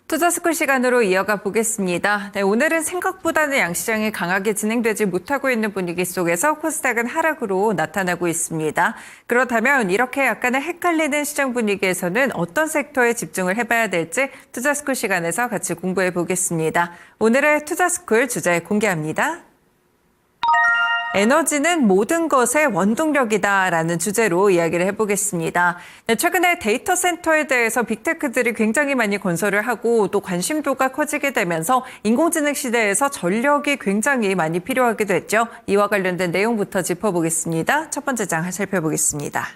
투자스쿨 시간으로 이어가 보겠습니다. 네, 오늘은 생각보다는 양시장이 강하게 진행되지 못하고 있는 분위기 속에서 코스닥은 하락으로 나타나고 있습니다. 그렇다면 이렇게 약간의 헷갈리는 시장 분위기에서는 어떤 섹터에 집중을 해봐야 될지 투자스쿨 시간에서 같이 공부해 보겠습니다. 오늘의 투자스쿨 주제 공개합니다. 에너지는 모든 것의 원동력이다라는 주제로 이야기를 해보겠습니다. 네, 최근에 데이터 센터에 대해서 빅테크들이 굉장히 많이 건설을 하고 또 관심도가 커지게 되면서 인공지능 시대에서 전력이 굉장히 많이 필요하게 됐죠. 이와 관련된 내용부터 짚어보겠습니다. 첫 번째 장 살펴보겠습니다.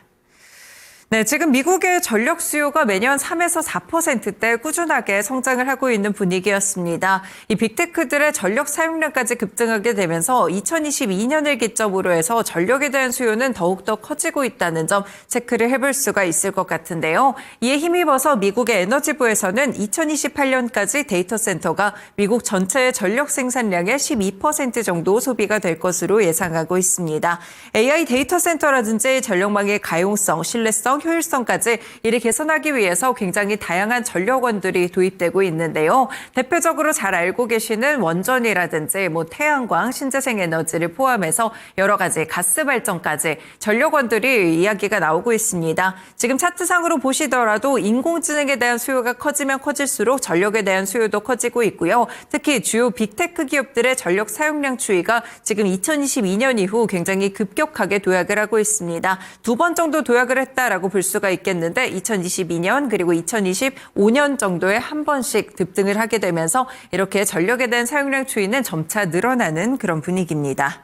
네, 지금 미국의 전력 수요가 매년 3에서 4%대 꾸준하게 성장을 하고 있는 분위기였습니다. 이 빅테크들의 전력 사용량까지 급등하게 되면서 2022년을 기점으로 해서 전력에 대한 수요는 더욱더 커지고 있다는 점 체크를 해볼 수가 있을 것 같은데요. 이에 힘입어서 미국의 에너지부에서는 2028년까지 데이터 센터가 미국 전체의 전력 생산량의 12% 정도 소비가 될 것으로 예상하고 있습니다. AI 데이터 센터라든지 전력망의 가용성, 신뢰성, 효율성까지 이를 개선하기 위해서 굉장히 다양한 전력원들이 도입되고 있는데요. 대표적으로 잘 알고 계시는 원전이라든지 태양광, 신재생 에너지를 포함해서 여러 가지 가스 발전까지 전력원들이 이야기가 나오고 있습니다. 지금 차트상으로 보시더라도 인공지능에 대한 수요가 커지면 커질수록 전력에 대한 수요도 커지고 있고요. 특히 주요 빅테크 기업들의 전력 사용량 추이가 지금 2022년 이후 굉장히 급격하게 도약을 하고 있습니다. 2번 정도 도약을 했다라고 볼 수가 있겠는데 2022년 그리고 2025년 정도에 한 번씩 급등을 하게 되면서 이렇게 전력에 대한 사용량 추이는 점차 늘어나는 그런 분위기입니다.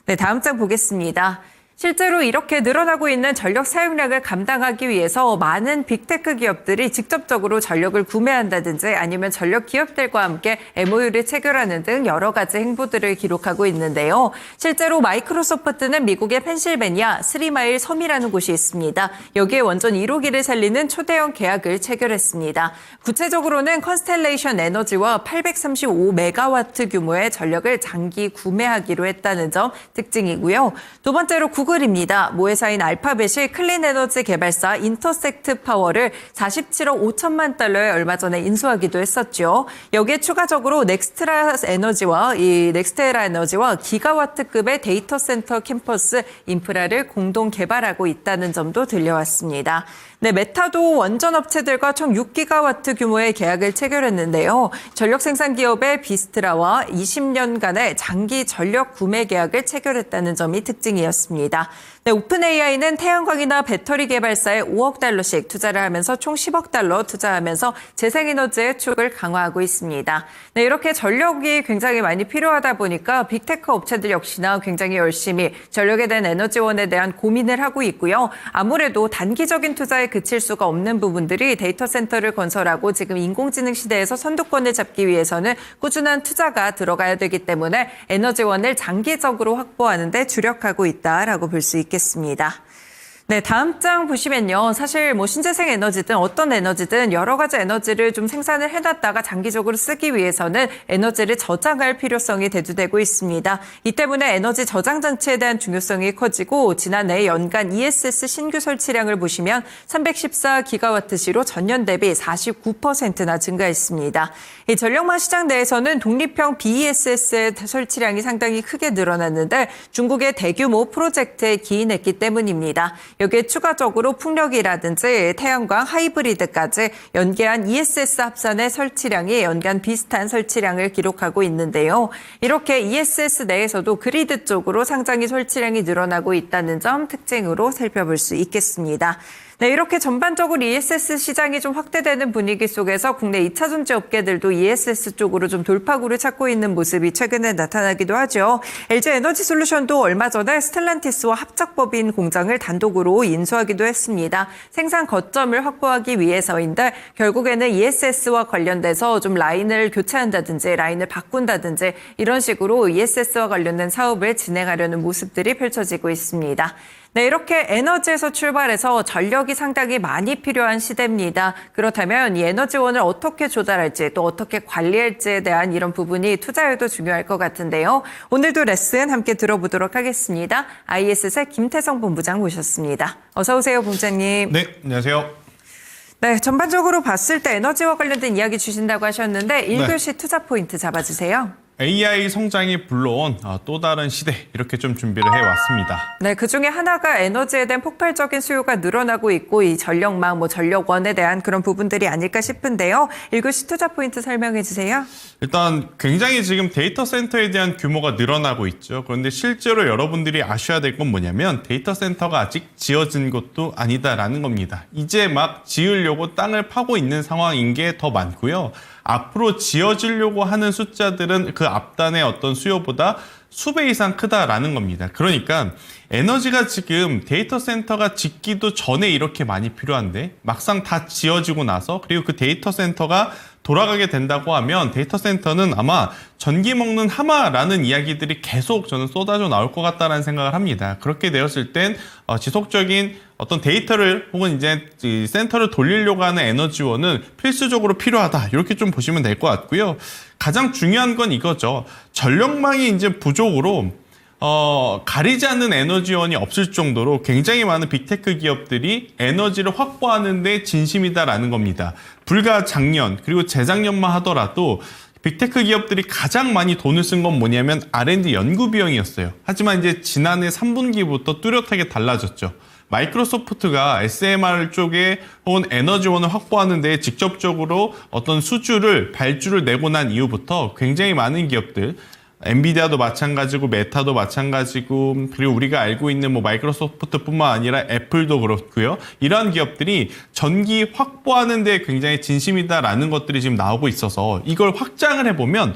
네, 다음 장 보겠습니다. 실제로 이렇게 늘어나고 있는 전력 사용량을 감당하기 위해서 많은 빅테크 기업들이 직접적으로 전력을 구매한다든지 아니면 전력 기업들과 함께 MOU를 체결하는 등 여러 가지 행보들을 기록하고 있는데요. 실제로 마이크로소프트는 미국의 펜실베니아 스리마일 섬이라는 곳이 있습니다. 여기에 원전 1호기를 살리는 초대형 계약을 체결했습니다. 구체적으로는 컨스텔레이션 에너지와 835메가와트 규모의 전력을 장기 구매하기로 했다는 점 특징이고요. 두 번째로 구글입니다. 모회사인 알파벳이 클린 에너지 개발사 인터섹트 파워를 47억 5천만 달러에 얼마 전에 인수하기도 했었죠. 여기에 추가적으로 넥스테라 에너지와 기가와트급의 데이터 센터 캠퍼스 인프라를 공동 개발하고 있다는 점도 들려왔습니다. 네, 메타도 원전 업체들과 총 6기가와트 규모의 계약을 체결했는데요. 전력 생산 기업의 비스트라와 20년간의 장기 전력 구매 계약을 체결했다는 점이 특징이었습니다. 네, 오픈AI는 태양광이나 배터리 개발사에 5억 달러씩 투자를 하면서 총 10억 달러 투자하면서 재생에너지의 축을 강화하고 있습니다. 네, 이렇게 전력이 굉장히 많이 필요하다 보니까 빅테크 업체들 역시나 굉장히 열심히 전력에 대한 에너지원에 대한 고민을 하고 있고요. 아무래도 단기적인 투자에 그칠 수가 없는 부분들이 데이터 센터를 건설하고 지금 인공지능 시대에서 선두권을 잡기 위해서는 꾸준한 투자가 들어가야 되기 때문에 에너지원을 장기적으로 확보하는 데 주력하고 있다라고 볼 수 있겠습니다. 네, 다음 장 보시면요. 사실 신재생 에너지든 어떤 에너지든 여러 가지 에너지를 좀 생산을 해놨다가 장기적으로 쓰기 위해서는 에너지를 저장할 필요성이 대두되고 있습니다. 이 때문에 에너지 저장 장치에 대한 중요성이 커지고 지난해 연간 ESS 신규 설치량을 보시면 314기가와트시로 전년 대비 49%나 증가했습니다. 이 전력망 시장 내에서는 독립형 BESS의 설치량이 상당히 크게 늘어났는데 중국의 대규모 프로젝트에 기인했기 때문입니다. 여기에 추가적으로 풍력이라든지 태양광, 하이브리드까지 연계한 ESS 합산의 설치량이 연간 비슷한 설치량을 기록하고 있는데요. 이렇게 ESS 내에서도 그리드 쪽으로 상당히 설치량이 늘어나고 있다는 점 특징으로 살펴볼 수 있겠습니다. 네, 이렇게 전반적으로 ESS 시장이 좀 확대되는 분위기 속에서 국내 2차 전지 업계들도 ESS 쪽으로 좀 돌파구를 찾고 있는 모습이 최근에 나타나기도 하죠. LG에너지솔루션도 얼마 전에 스텔란티스와 합작법인 공장을 단독으로 인수하기도 했습니다. 생산 거점을 확보하기 위해서인데 결국에는 ESS와 관련돼서 좀 라인을 교체한다든지 라인을 바꾼다든지 이런 식으로 ESS와 관련된 사업을 진행하려는 모습들이 펼쳐지고 있습니다. 네, 이렇게 에너지에서 출발해서 전력이 상당히 많이 필요한 시대입니다. 그렇다면 이 에너지원을 어떻게 조달할지 또 어떻게 관리할지에 대한 이런 부분이 투자에도 중요할 것 같은데요. 오늘도 레슨 함께 들어보도록 하겠습니다. IS의 김태성 본부장 모셨습니다. 어서 오세요, 본부장님. 네, 안녕하세요. 네, 전반적으로 봤을 때 에너지와 관련된 이야기 주신다고 하셨는데 1교시 투자 포인트 잡아주세요. AI 성장이 불러온 또 다른 시대 이렇게 좀 준비를 해왔습니다. 네, 그중에 하나가 에너지에 대한 폭발적인 수요가 늘어나고 있고 이 전력망, 전력원에 대한 그런 부분들이 아닐까 싶은데요. 1교시 투자 포인트 설명해 주세요. 일단 굉장히 지금 데이터 센터에 대한 규모가 늘어나고 있죠. 그런데 실제로 여러분들이 아셔야 될 건 뭐냐면 데이터 센터가 아직 지어진 것도 아니다라는 겁니다. 이제 막 지으려고 땅을 파고 있는 상황인 게 더 많고요. 앞으로 지어지려고 하는 숫자들은 그 앞단의 어떤 수요보다 수배 이상 크다라는 겁니다. 그러니까 에너지가 지금 데이터 센터가 짓기도 전에 이렇게 많이 필요한데 막상 다 지어지고 나서 그리고 그 데이터 센터가 돌아가게 된다고 하면 데이터 센터는 아마 전기 먹는 하마라는 이야기들이 계속 저는 쏟아져 나올 것 같다는 생각을 합니다. 그렇게 되었을 땐 지속적인 어떤 데이터를 혹은 이제 센터를 돌리려고 하는 에너지원은 필수적으로 필요하다. 이렇게 좀 보시면 될 것 같고요. 가장 중요한 건 이거죠. 전력망이 이제 부족으로 가리지 않는 에너지원이 없을 정도로 굉장히 많은 빅테크 기업들이 에너지를 확보하는 데 진심이다라는 겁니다. 불과 작년 그리고 재작년만 하더라도 빅테크 기업들이 가장 많이 돈을 쓴 건 뭐냐면 R&D 연구 비용이었어요. 하지만 이제 지난해 3분기부터 뚜렷하게 달라졌죠. 마이크로소프트가 SMR 쪽에 혹은 에너지원을 확보하는 데 직접적으로 어떤 수주를 발주를 내고 난 이후부터 굉장히 많은 기업들 엔비디아도 마찬가지고 메타도 마찬가지고 그리고 우리가 알고 있는 마이크로소프트뿐만 아니라 애플도 그렇고요. 이러한 기업들이 전기 확보하는 데 굉장히 진심이다라는 것들이 지금 나오고 있어서 이걸 확장을 해보면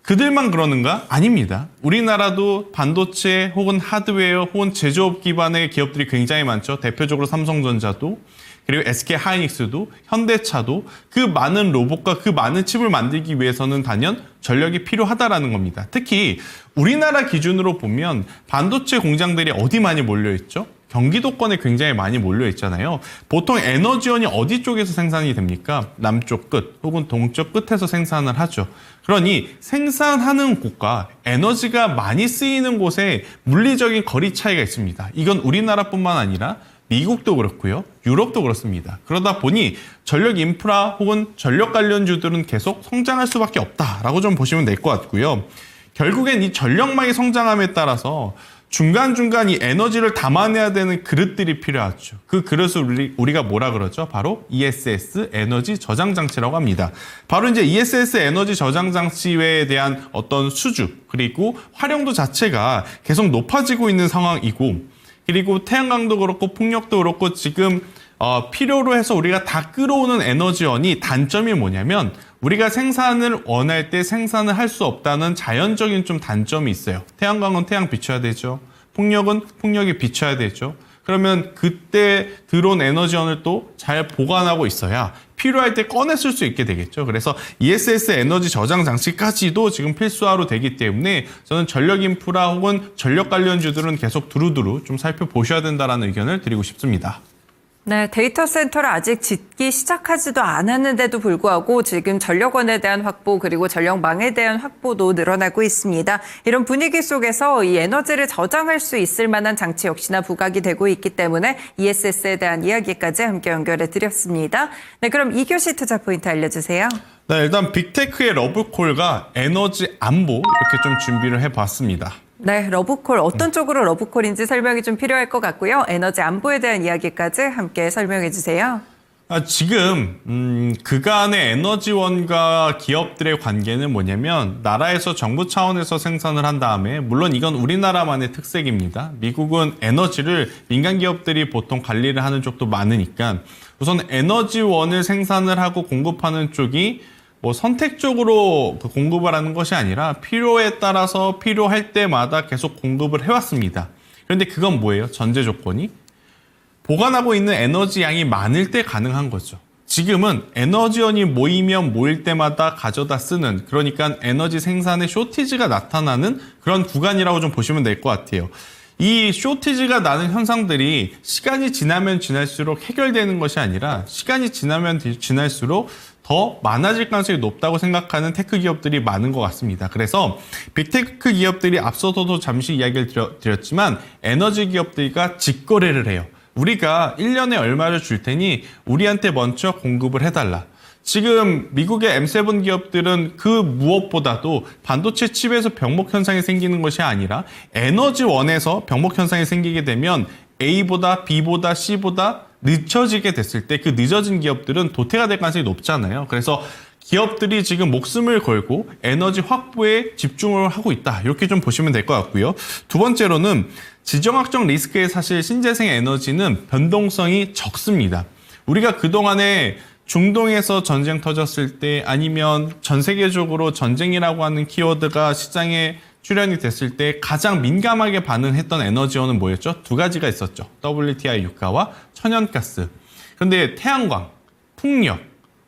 그들만 그러는가? 아닙니다. 우리나라도 반도체 혹은 하드웨어 혹은 제조업 기반의 기업들이 굉장히 많죠. 대표적으로 삼성전자도 그리고 SK하이닉스도 현대차도 그 많은 로봇과 그 많은 칩을 만들기 위해서는 단연 전력이 필요하다라는 겁니다. 특히 우리나라 기준으로 보면 반도체 공장들이 어디 많이 몰려있죠? 경기도권에 굉장히 많이 몰려 있잖아요. 보통 에너지원이 어디 쪽에서 생산이 됩니까? 남쪽 끝 혹은 동쪽 끝에서 생산을 하죠. 그러니 생산하는 곳과 에너지가 많이 쓰이는 곳에 물리적인 거리 차이가 있습니다. 이건 우리나라뿐만 아니라 미국도 그렇고요. 유럽도 그렇습니다. 그러다 보니 전력 인프라 혹은 전력 관련주들은 계속 성장할 수밖에 없다라고 좀 보시면 될 것 같고요. 결국엔 이 전력망이 성장함에 따라서 중간중간 이 에너지를 담아내야 되는 그릇들이 필요하죠. 그 그릇을 우리가 뭐라 그러죠? 바로 ESS 에너지 저장 장치라고 합니다. 바로 이제 ESS 에너지 저장 장치에 대한 어떤 수주 그리고 활용도 자체가 계속 높아지고 있는 상황이고 그리고 태양광도 그렇고 풍력도 그렇고 지금 필요로 해서 우리가 다 끌어오는 에너지원이 단점이 뭐냐면 우리가 생산을 원할 때 생산을 할 수 없다는 자연적인 좀 단점이 있어요. 태양광은 태양 비춰야 되죠. 풍력은 풍력이 비춰야 되죠. 그러면 그때 들어온 에너지원을 또 잘 보관하고 있어야 필요할 때 꺼내 쓸 수 있게 되겠죠. 그래서 ESS 에너지 저장 장치까지도 지금 필수화로 되기 때문에 저는 전력 인프라 혹은 전력 관련주들은 계속 두루두루 좀 살펴보셔야 된다는 의견을 드리고 싶습니다. 네, 데이터 센터를 아직 짓기 시작하지도 않았는데도 불구하고 지금 전력원에 대한 확보 그리고 전력망에 대한 확보도 늘어나고 있습니다. 이런 분위기 속에서 이 에너지를 저장할 수 있을 만한 장치 역시나 부각이 되고 있기 때문에 ESS에 대한 이야기까지 함께 연결해 드렸습니다. 네, 그럼 2교시 투자 포인트 알려주세요. 네, 일단 빅테크의 러브콜과 에너지 안보 이렇게 좀 준비를 해봤습니다. 네, 러브콜 어떤 쪽으로 러브콜인지 설명이 좀 필요할 것 같고요. 에너지 안보에 대한 이야기까지 함께 설명해 주세요. 지금 그간의 에너지원과 기업들의 관계는 뭐냐면 나라에서 정부 차원에서 생산을 한 다음에 물론 이건 우리나라만의 특색입니다. 미국은 에너지를 민간 기업들이 보통 관리를 하는 쪽도 많으니까 우선 에너지원을 생산을 하고 공급하는 쪽이 선택적으로 공급을 하는 것이 아니라 필요에 따라서 필요할 때마다 계속 공급을 해왔습니다. 그런데 그건 뭐예요? 전제 조건이? 보관하고 있는 에너지 양이 많을 때 가능한 거죠. 지금은 에너지원이 모이면 모일 때마다 가져다 쓰는 그러니까 에너지 생산에 쇼티지가 나타나는 그런 구간이라고 좀 보시면 될 것 같아요. 이 쇼티지가 나는 현상들이 시간이 지나면 지날수록 해결되는 것이 아니라 시간이 지나면 지날수록 더 많아질 가능성이 높다고 생각하는 테크 기업들이 많은 것 같습니다. 그래서 빅테크 기업들이 앞서서도 잠시 이야기를 드렸지만 에너지 기업들과 직거래를 해요. 우리가 1년에 얼마를 줄 테니 우리한테 먼저 공급을 해달라. 지금 미국의 M7 기업들은 그 무엇보다도 반도체 칩에서 병목 현상이 생기는 것이 아니라 에너지원에서 병목 현상이 생기게 되면 A보다 B보다 C보다 늦춰지게 됐을 때 그 늦어진 기업들은 도태가 될 가능성이 높잖아요. 그래서 기업들이 지금 목숨을 걸고 에너지 확보에 집중을 하고 있다. 이렇게 좀 보시면 될 것 같고요. 두 번째로는 지정학적 리스크의 사실 신재생 에너지는 변동성이 적습니다. 우리가 그동안에 중동에서 전쟁 터졌을 때 아니면 전 세계적으로 전쟁이라고 하는 키워드가 시장에 출현이 됐을 때 가장 민감하게 반응했던 에너지원은 뭐였죠? 두 가지가 있었죠. WTI 유가와 천연가스. 그런데 태양광, 풍력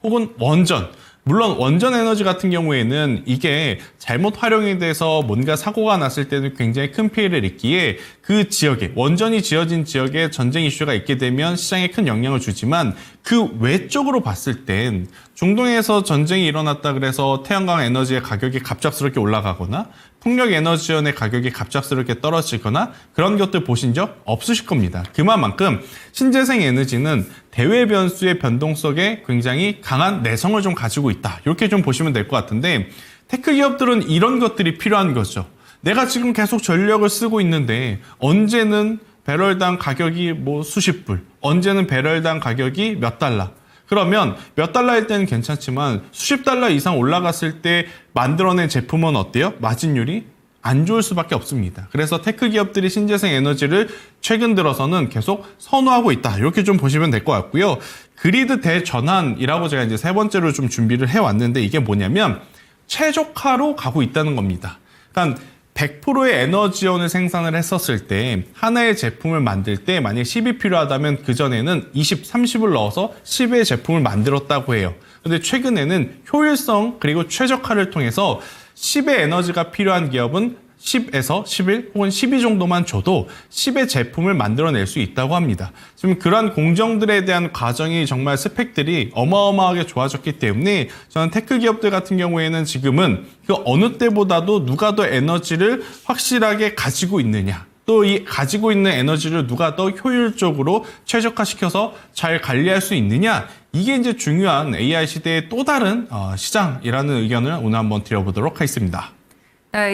혹은 원전, 물론 원전 에너지 같은 경우에는 이게 잘못 활용이 돼서 뭔가 사고가 났을 때는 굉장히 큰 피해를 입기에 그 지역에, 원전이 지어진 지역에 전쟁 이슈가 있게 되면 시장에 큰 영향을 주지만 그 외적으로 봤을 땐 중동에서 전쟁이 일어났다 그래서 태양광 에너지의 가격이 갑작스럽게 올라가거나 풍력 에너지원의 가격이 갑작스럽게 떨어지거나 그런 것들 보신 적 없으실 겁니다. 그만큼 신재생 에너지는 대외 변수의 변동성에 굉장히 강한 내성을 좀 가지고 있다. 이렇게 좀 보시면 될 것 같은데 테크 기업들은 이런 것들이 필요한 거죠. 내가 지금 계속 전력을 쓰고 있는데 언제는 배럴당 가격이 뭐 수십 불, 언제는 배럴당 가격이 몇 달러. 그러면 몇 달러일 때는 괜찮지만 수십 달러 이상 올라갔을 때 만들어낸 제품은 어때요? 마진율이 안 좋을 수밖에 없습니다. 그래서 테크 기업들이 신재생 에너지를 최근 들어서는 계속 선호하고 있다. 이렇게 좀 보시면 될 것 같고요. 그리드 대전환이라고 제가 이제 세 번째로 좀 준비를 해왔는데 이게 뭐냐면 최적화로 가고 있다는 겁니다. 그러니까 100%의 에너지원을 생산을 했었을 때 하나의 제품을 만들 때 만약 10이 필요하다면 그전에는 20, 30을 넣어서 10의 제품을 만들었다고 해요. 근데 최근에는 효율성 그리고 최적화를 통해서 10의 에너지가 필요한 기업은 10에서 11 혹은 12 정도만 줘도 10의 제품을 만들어낼 수 있다고 합니다. 지금 그러한 공정들에 대한 과정이 정말 스펙들이 어마어마하게 좋아졌기 때문에 저는 테크 기업들 같은 경우에는 지금은 그 어느 때보다도 누가 더 에너지를 확실하게 가지고 있느냐 또 이 가지고 있는 에너지를 누가 더 효율적으로 최적화시켜서 잘 관리할 수 있느냐 이게 이제 중요한 AI 시대의 또 다른 시장이라는 의견을 오늘 한번 드려보도록 하겠습니다.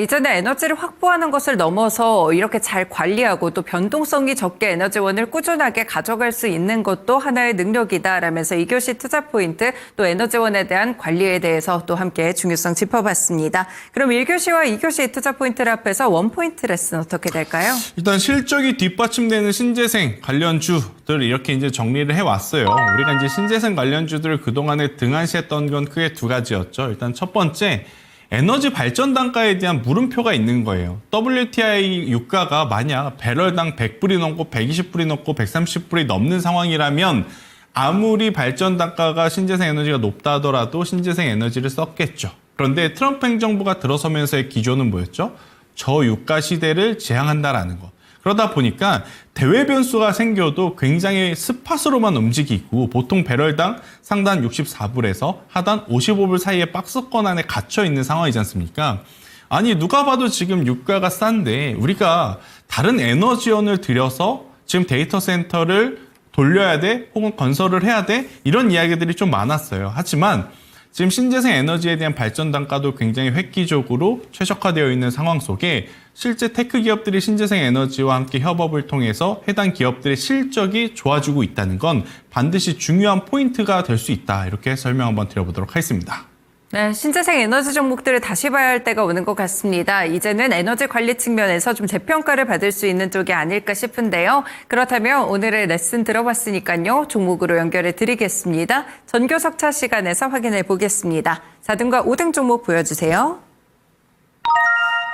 이제는 에너지를 확보하는 것을 넘어서 이렇게 잘 관리하고 또 변동성이 적게 에너지원을 꾸준하게 가져갈 수 있는 것도 하나의 능력이다라면서 2교시 투자 포인트 또 에너지원에 대한 관리에 대해서 또 함께 중요성 짚어봤습니다. 그럼 1교시와 2교시 투자 포인트를 합해서 원포인트 레슨 어떻게 될까요? 일단 실적이 뒷받침되는 신재생 관련주들 이렇게 이제 정리를 해왔어요. 우리가 이제 신재생 관련주들을 그동안에 등한시했던 건 크게 두 가지였죠. 일단 첫 번째, 에너지 발전 단가에 대한 물음표가 있는 거예요. WTI 유가가 만약 배럴당 100불이 넘고 120불이 넘고 130불이 넘는 상황이라면 아무리 발전 단가가 신재생 에너지가 높다 하더라도 신재생 에너지를 썼겠죠. 그런데 트럼프 행정부가 들어서면서의 기조는 뭐였죠? 저유가 시대를 지향한다라는 거. 그러다 보니까 대외 변수가 생겨도 굉장히 스팟으로만 움직이고 보통 배럴당 상단 64불에서 하단 55불 사이의 박스권 안에 갇혀 있는 상황이지 않습니까? 아니 누가 봐도 지금 유가가 싼데 우리가 다른 에너지원을 들여서 지금 데이터 센터를 돌려야 돼 혹은 건설을 해야 돼 이런 이야기들이 좀 많았어요. 하지만 지금 신재생 에너지에 대한 발전 단가도 굉장히 획기적으로 최적화되어 있는 상황 속에 실제 테크 기업들이 신재생 에너지와 함께 협업을 통해서 해당 기업들의 실적이 좋아지고 있다는 건 반드시 중요한 포인트가 될 수 있다. 이렇게 설명 한번 드려보도록 하겠습니다. 네, 신재생 에너지 종목들을 다시 봐야 할 때가 오는 것 같습니다. 이제는 에너지 관리 측면에서 좀 재평가를 받을 수 있는 쪽이 아닐까 싶은데요. 그렇다면 오늘의 레슨 들어봤으니까요. 종목으로 연결해 드리겠습니다. 전교석차 시간에서 확인해 보겠습니다. 4등과 5등 종목 보여주세요.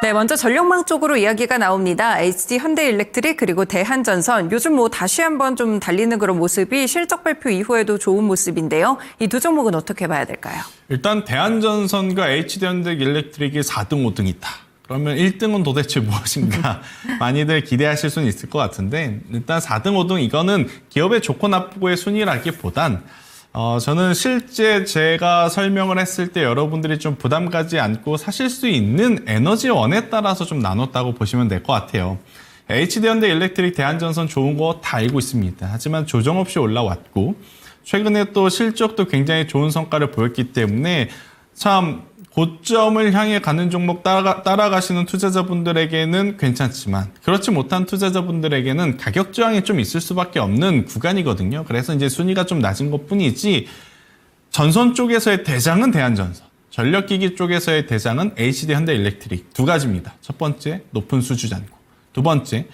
네, 먼저 전력망 쪽으로 이야기가 나옵니다. HD 현대일렉트릭 그리고 대한전선 요즘 뭐 다시 한번 좀 달리는 그런 모습이 실적 발표 이후에도 좋은 모습인데요. 이 두 종목은 어떻게 봐야 될까요? 일단 대한전선과 HD 현대일렉트릭이 4등, 5등 있다. 그러면 1등은 도대체 무엇인가 많이들 기대하실 수는 있을 것 같은데 일단 4등, 5등 이거는 기업의 좋고 나쁘고의 순위라기보단 저는 실제 제가 설명을 했을 때 여러분들이 좀 부담 가지 않고 사실 수 있는 에너지원에 따라서 좀 나눴다고 보시면 될 것 같아요. HD현대 일렉트릭 대한전선 좋은 거 다 알고 있습니다. 하지만 조정 없이 올라왔고 최근에 또 실적도 굉장히 좋은 성과를 보였기 때문에 참 고점을 향해 가는 종목 따라가시는 투자자분들에게는 괜찮지만 그렇지 못한 투자자분들에게는 가격 저항이 좀 있을 수밖에 없는 구간이거든요. 그래서 이제 순위가 좀 낮은 것뿐이지 전선 쪽에서의 대장은 대한전선, 전력기기 쪽에서의 대장은 HD현대 일렉트릭 두 가지입니다. 첫 번째, 높은 수주 잔고. 두 번째,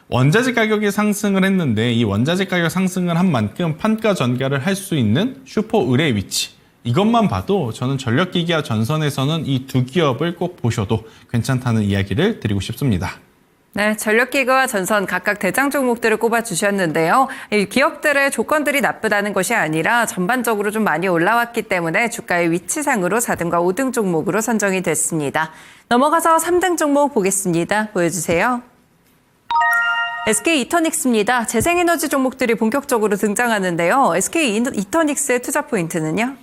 원자재 가격이 상승을 했는데 이 원자재 가격 상승을 한 만큼 판가 전가를 할 수 있는 슈퍼 을의 위치. 이것만 봐도 저는 전력기기와 전선에서는 이 두 기업을 꼭 보셔도 괜찮다는 이야기를 드리고 싶습니다. 네, 전력기구와 전선 각각 대장 종목들을 꼽아주셨는데요. 이 기업들의 조건들이 나쁘다는 것이 아니라 전반적으로 좀 많이 올라왔기 때문에 주가의 위치상으로 4등과 5등 종목으로 선정이 됐습니다. 넘어가서 3등 종목 보겠습니다. 보여주세요. SK 이터닉스입니다. 재생에너지 종목들이 본격적으로 등장하는데요. SK 이터닉스의 투자 포인트는요?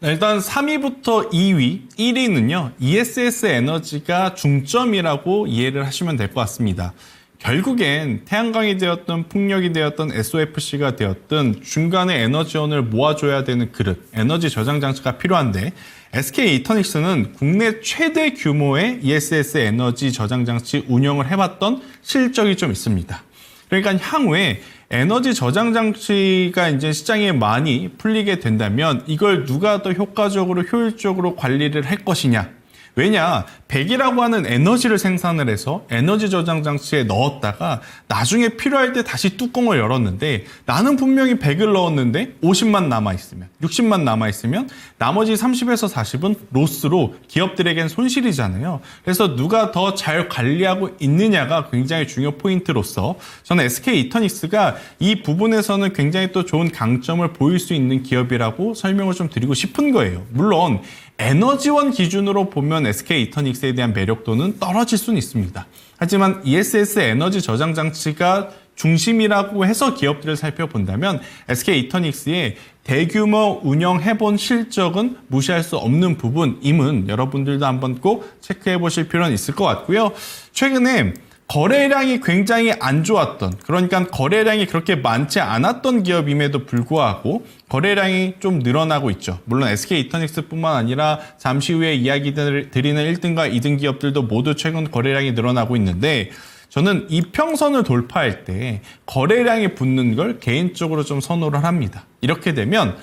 일단 3위부터 2위, 1위는요. ESS 에너지가 중점이라고 이해를 하시면 될 것 같습니다. 결국엔 태양광이 되었든 풍력이 되었든 SOFC가 되었든 중간에 에너지원을 모아줘야 되는 그릇, 에너지 저장 장치가 필요한데 SK 이터닉스는 국내 최대 규모의 ESS 에너지 저장 장치 운영을 해봤던 실적이 좀 있습니다. 그러니까 향후에 에너지 저장 장치가 이제 시장에 많이 풀리게 된다면 이걸 누가 더 효과적으로 효율적으로 관리를 할 것이냐. 왜냐, 백이라고 하는 에너지를 생산을 해서 에너지 저장 장치에 넣었다가 나중에 필요할 때 다시 뚜껑을 열었는데 나는 분명히 100을 넣었는데 50만 남아있으면, 60만 남아있으면 나머지 30에서 40은 로스로 기업들에겐 손실이잖아요. 그래서 누가 더 잘 관리하고 있느냐가 굉장히 중요 포인트로서 저는 SK 이터닉스가 이 부분에서는 굉장히 또 좋은 강점을 보일 수 있는 기업이라고 설명을 좀 드리고 싶은 거예요. 물론 에너지원 기준으로 보면 SK 이터닉스에 대한 매력도는 떨어질 수는 있습니다. 하지만 ESS 에너지 저장 장치가 중심이라고 해서 기업들을 살펴본다면 SK 이터닉스의 대규모 운영해본 실적은 무시할 수 없는 부분임은 여러분들도 한번 꼭 체크해 보실 필요는 있을 것 같고요. 최근에 거래량이 굉장히 안 좋았던, 그러니까 거래량이 그렇게 많지 않았던 기업임에도 불구하고 거래량이 좀 늘어나고 있죠. 물론 SK 이터닉스뿐만 아니라 잠시 후에 이야기 드리는 1등과 2등 기업들도 모두 최근 거래량이 늘어나고 있는데 저는 이평선을 돌파할 때 거래량이 붙는 걸 개인적으로 좀 선호를 합니다. 이렇게 되면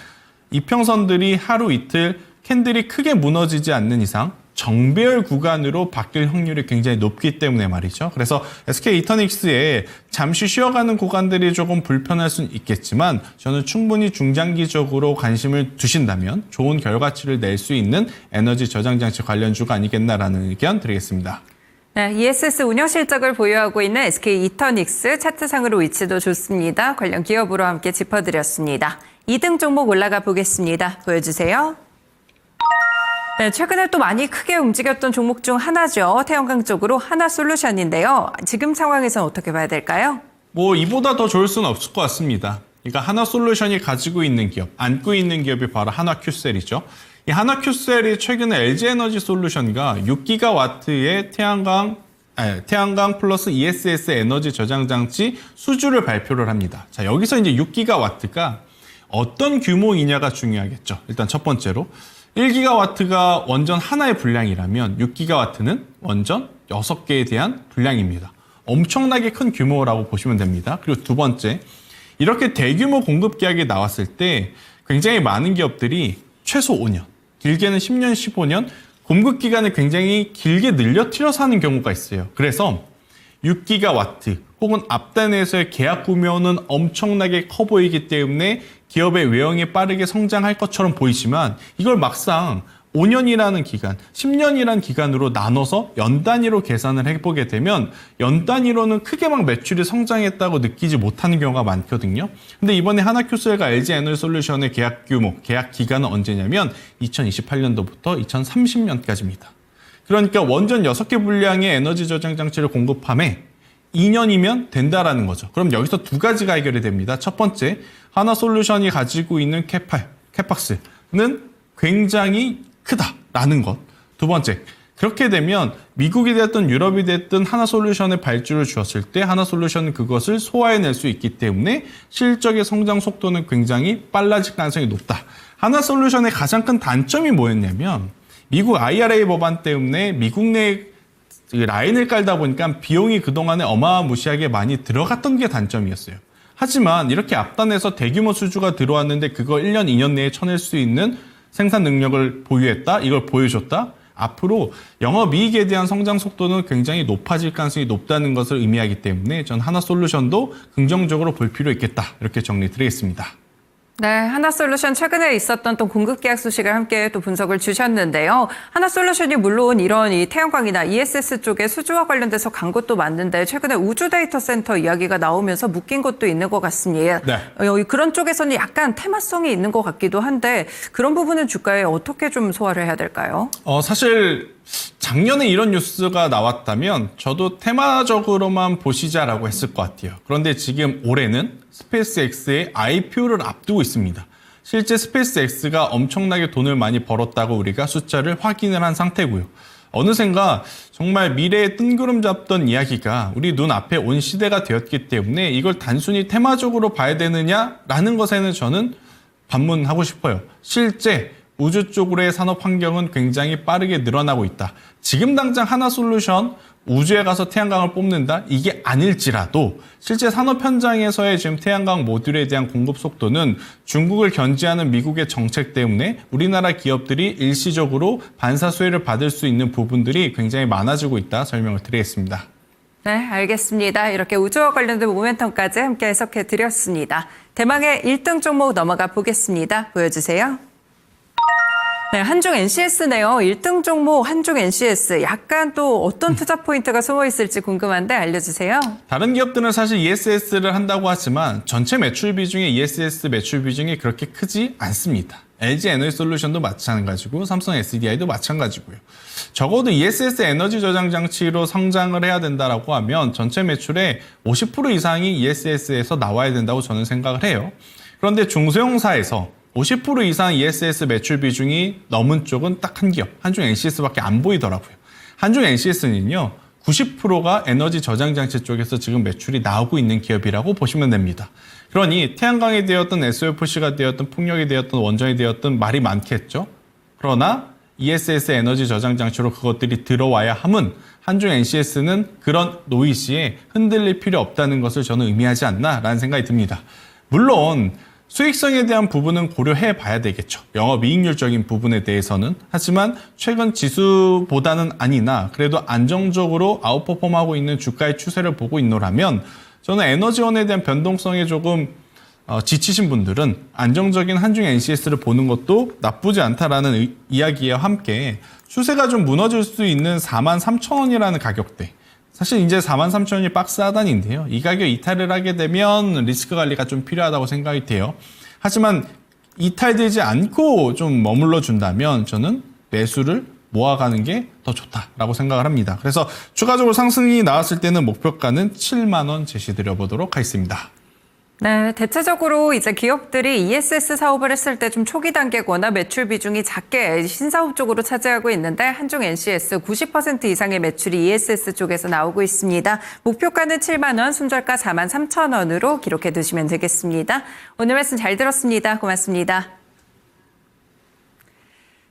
이평선들이 하루 이틀 캔들이 크게 무너지지 않는 이상 정배열 구간으로 바뀔 확률이 굉장히 높기 때문에 말이죠. 그래서 SK 이터닉스에 잠시 쉬어가는 구간들이 조금 불편할 수는 있겠지만 저는 충분히 중장기적으로 관심을 두신다면 좋은 결과치를 낼 수 있는 에너지 저장장치 관련주가 아니겠나라는 의견 드리겠습니다. 네, ESS 운영 실적을 보유하고 있는 SK 이터닉스 차트상으로 위치도 좋습니다. 관련 기업으로 함께 짚어드렸습니다. 2등 종목 올라가 보겠습니다. 보여주세요. 네, 최근에 또 많이 크게 움직였던 종목 중 하나죠. 태양광 쪽으로 하나솔루션인데요. 지금 상황에서는 어떻게 봐야 될까요? 이보다 더 좋을 수는 없을 것 같습니다. 그러니까 하나솔루션이 가지고 있는 기업, 안고 있는 기업이 바로 하나큐셀이죠. 이 하나큐셀이 최근에 LG에너지 솔루션과 6기가와트의 태양광 플러스 ESS 에너지 저장 장치 수주를 발표를 합니다. 자, 여기서 이제 6기가와트가 어떤 규모이냐가 중요하겠죠. 일단 첫 번째로 1기가와트가 원전 하나의 분량이라면 6기가와트는 원전 6개에 대한 분량입니다. 엄청나게 큰 규모라고 보시면 됩니다. 그리고 두 번째, 이렇게 대규모 공급 계약이 나왔을 때 굉장히 많은 기업들이 최소 5년, 길게는 10년, 15년 공급 기간을 굉장히 길게 늘려트려서 하는 경우가 있어요. 그래서 6기가와트 혹은 앞단에서의 계약 규모는 엄청나게 커 보이기 때문에 기업의 외형이 빠르게 성장할 것처럼 보이지만 이걸 막상 5년이라는 기간, 10년이라는 기간으로 나눠서 연 단위로 계산을 해보게 되면 연 단위로는 크게 막 매출이 성장했다고 느끼지 못하는 경우가 많거든요. 근데 이번에 하나큐셀과 LG에너지솔루션의 계약 규모, 계약 기간은 언제냐면 2028년도부터 2030년까지입니다. 그러니까 원전 6개 분량의 에너지 저장 장치를 공급함에 2년이면 된다라는 거죠. 그럼 여기서 두 가지가 해결이 됩니다. 첫 번째, 하나솔루션이 가지고 있는 캐팍스는 굉장히 크다라는 것. 두 번째, 그렇게 되면 미국이 됐든 유럽이 됐든 하나솔루션에 발주를 주었을 때 하나솔루션은 그것을 소화해낼 수 있기 때문에 실적의 성장 속도는 굉장히 빨라질 가능성이 높다. 하나솔루션의 가장 큰 단점이 뭐였냐면 미국 IRA 법안 때문에 미국 내 라인을 깔다 보니까 비용이 그동안에 어마무시하게 많이 들어갔던 게 단점이었어요. 하지만 이렇게 앞단에서 대규모 수주가 들어왔는데 그거 1년, 2년 내에 쳐낼 수 있는 생산 능력을 보유했다? 이걸 보여줬다? 앞으로 영업이익에 대한 성장 속도는 굉장히 높아질 가능성이 높다는 것을 의미하기 때문에 전 하나솔루션도 긍정적으로 볼 필요 있겠다. 이렇게 정리드리겠습니다. 네, 하나솔루션 최근에 있었던 또 공급 계약 소식을 함께 또 분석을 주셨는데요. 하나솔루션이 물론 이런 이 태양광이나 ESS 쪽에 수주와 관련돼서 간 것도 맞는데 최근에 우주 데이터 센터 이야기가 나오면서 묶인 것도 있는 것 같습니다. 네. 그런 쪽에서는 약간 테마성이 있는 것 같기도 한데 그런 부분은 주가에 어떻게 좀 소화를 해야 될까요? 사실 작년에 이런 뉴스가 나왔다면 저도 테마적으로만 보시자라고 했을 것 같아요. 그런데 지금 올해는 스페이스X의 IPO를 앞두고 있습니다. 실제 스페이스X가 엄청나게 돈을 많이 벌었다고 우리가 숫자를 확인을 한 상태고요. 어느샌가 정말 미래에 뜬구름 잡던 이야기가 우리 눈앞에 온 시대가 되었기 때문에 이걸 단순히 테마적으로 봐야 되느냐라는 것에는 저는 반문하고 싶어요. 실제 우주 쪽으로의 산업 환경은 굉장히 빠르게 늘어나고 있다. 지금 당장 하나솔루션 우주에 가서 태양광을 뽑는다? 이게 아닐지라도 실제 산업 현장에서의 지금 태양광 모듈에 대한 공급 속도는 중국을 견제하는 미국의 정책 때문에 우리나라 기업들이 일시적으로 반사 수혜를 받을 수 있는 부분들이 굉장히 많아지고 있다 설명을 드리겠습니다. 네, 알겠습니다. 이렇게 우주와 관련된 모멘텀까지 함께 해석해 드렸습니다. 대망의 1등 종목 넘어가 보겠습니다. 보여주세요. 네, 한중 NCS네요. 1등 종목 한중 NCS. 약간 또 어떤 투자 포인트가 숨어 있을지 궁금한데 알려주세요. 다른 기업들은 사실 ESS를 한다고 하지만 전체 매출 비중의 ESS 매출 비중이 그렇게 크지 않습니다. LG 에너지솔루션도 마찬가지고 삼성 SDI도 마찬가지고요. 적어도 ESS 에너지 저장 장치로 성장을 해야 된다라고 하면 전체 매출의 50% 이상이 ESS에서 나와야 된다고 저는 생각을 해요. 그런데 중소형사에서 50% 이상 ESS 매출 비중이 넘은 쪽은 딱 한 기업, 한중 NCS밖에 안 보이더라고요. 한중 NCS는요, 90%가 에너지 저장 장치 쪽에서 지금 매출이 나오고 있는 기업이라고 보시면 됩니다. 그러니 태양광이 되었든 SOFC가 되었든 풍력이 되었든 원전이 되었든 말이 많겠죠. 그러나 ESS 에너지 저장 장치로 그것들이 들어와야 함은 한중 NCS는 그런 노이즈에 흔들릴 필요 없다는 것을 저는 의미하지 않나라는 생각이 듭니다. 물론 수익성에 대한 부분은 고려해 봐야 되겠죠. 영업이익률적인 부분에 대해서는. 하지만 최근 지수보다는 아니나 그래도 안정적으로 아웃퍼폼하고 있는 주가의 추세를 보고 있노라면 저는 에너지원에 대한 변동성에 조금 지치신 분들은 안정적인 한중 NCS를 보는 것도 나쁘지 않다라는 이야기와 함께 추세가 좀 무너질 수 있는 43,000원이라는 가격대. 사실 이제 43,000원이 박스 하단인데요. 이 가격 이탈을 하게 되면 리스크 관리가 좀 필요하다고 생각이 돼요. 하지만 이탈되지 않고 좀 머물러 준다면 저는 매수를 모아가는 게 더 좋다라고 생각을 합니다. 그래서 추가적으로 상승이 나왔을 때는 목표가는 7만 원 제시드려 보도록 하겠습니다. 네, 대체적으로 이제 기업들이 ESS 사업을 했을 때 좀 초기 단계거나 매출 비중이 작게 신사업 쪽으로 차지하고 있는데 한중 NCS 90% 이상의 매출이 ESS 쪽에서 나오고 있습니다. 목표가는 7만 원, 손절가 43,000원으로 기록해 두시면 되겠습니다. 오늘 말씀 잘 들었습니다. 고맙습니다.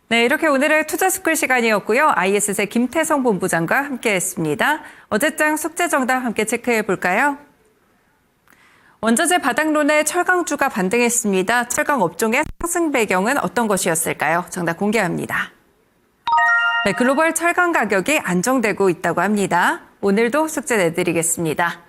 네, 이렇게 오늘의 투자스쿨 시간이었고요. IS의 김태성 본부장과 함께했습니다. 어제장 숙제 정답 함께 체크해 볼까요? 원자재 바닥론에 철강주가 반등했습니다. 철강 업종의 상승 배경은 어떤 것이었을까요? 정답 공개합니다. 네, 글로벌 철강 가격이 안정되고 있다고 합니다. 오늘도 숙제 내드리겠습니다.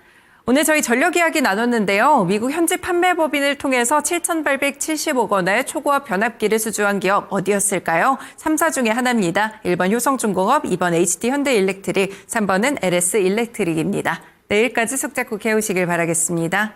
오늘 저희 전력 이야기 나눴는데요. 미국 현지 판매 법인을 통해서 7,870억 원의 초고압 변압기를 수주한 기업 어디였을까요? 3사 중에 하나입니다. 1번 효성중공업, 2번 HD현대일렉트릭, 3번은 LS일렉트릭입니다. 내일까지 숙제 꼭 해오시길 바라겠습니다.